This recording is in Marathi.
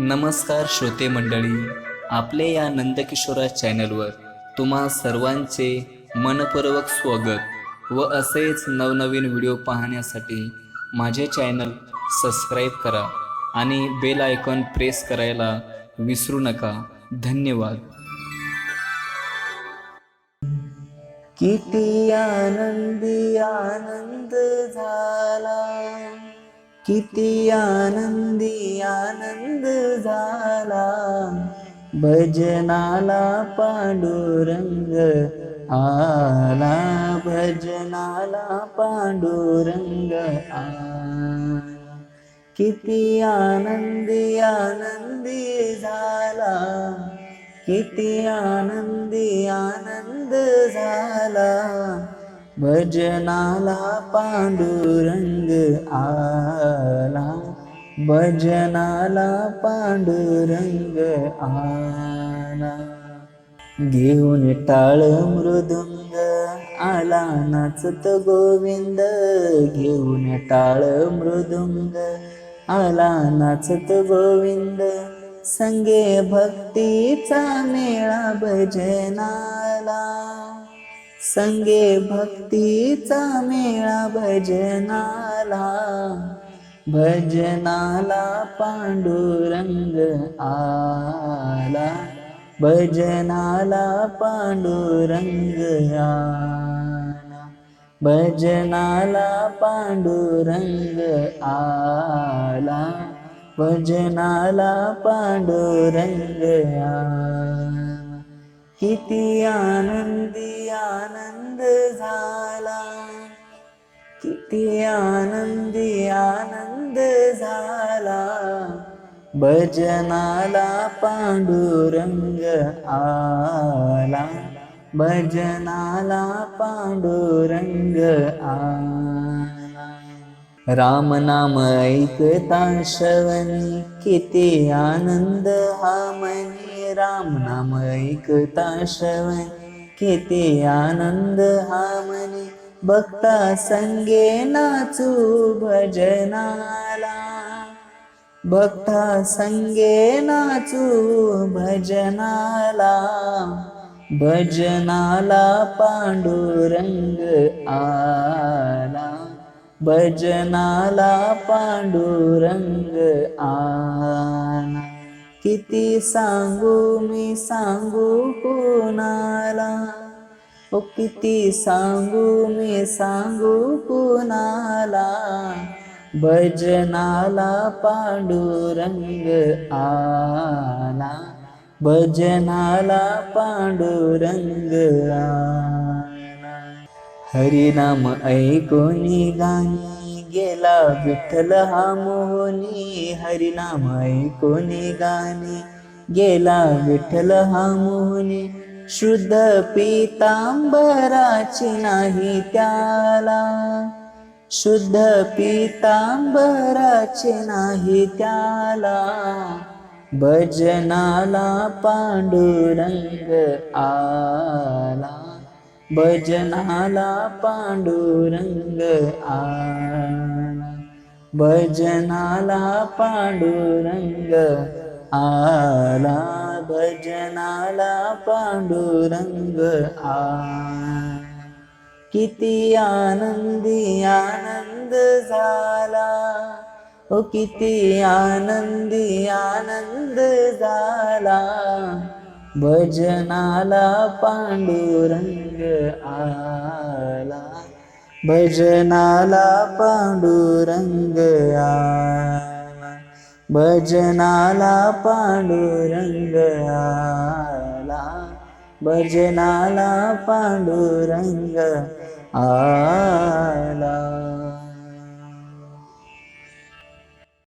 नमस्कार श्रोते मंडळी, आपले या नंदकिशोरा चॅनलवर तुम्हा सर्वांचे मनपूर्वक स्वागत व असेच नवनवीन व्हिडिओ पाहण्यासाठी माझे चॅनल सबस्क्राईब करा आणि बेल आयकॉन प्रेस करायला विसरू नका. धन्यवाद. किती आनंदी आनंद झाला, किती आनंदी आनंद झाला, भजनाला पांडुरंग आला, भजनाला पांडुरंग आला. किती आनंदी आनंदी झाला, किती आनंदी आनंद झाला, भजनाला पांडुरंग आला, भजनाला पांडुरंग आला. घेऊन टाळ मृदुंग आला नाचत गोविंद, घेऊन टाळ मृदुंग आला नाचत गोविंद, संगे भक्तीचा मेळा भजनाला, संगे भक्तीचा मेळा भजनाला, भजनाला पांडुरंग आला, भजनाला पांडुरंग आला, भजनाला पांडुरंग आला, भजनाला पांडुरंग आला. किती आनंदी आनंद झाला, किती आनंदी आनंद झाला, भजनाला पांडुरंग आला, भजनाला पांडुरंग आला. राम नाम ऐकता श्रवणी किती आनंद हा मनी, राम नाम ऐकता श्रवणी किती आनंद हा मनी, भक्ता संगे नाचू भजनाला, भक्ता संगे नाचू भजनाला, भजनाला पांडुरंग आला, भजनाला पांडुरंग आला. किती सांगू मी सांगू कुणाला, ओ किती सांगू मी सांगू कुणाला, भजनाला पांडुरंग आला, भजनाला पांडुरंग आला. हरिनाम ऐकोनी गाणी गेला विठ्ठल हा मोहनी, हरिनाम ऐकोनी गाणी गेला विठ्ठल हा मोहनी, शुद्ध पीतांबराची नाही त्याला, शुद्ध पीतांबराची नाही त्याला, भजनाला पांडुरंग आला, भजनाला पांडुरंग आला, भजनाला पांडुरंग आला, भजनाला पांडुरंग आला. किती आनंदी आनंद झाला, ओ किती आनंदी आनंद झाला, भजनाला पांडुरंग आला, भजनाला पांडुरंग आला, भजनाला पांडुरंग आला, भजनाला पांडुरंग आला.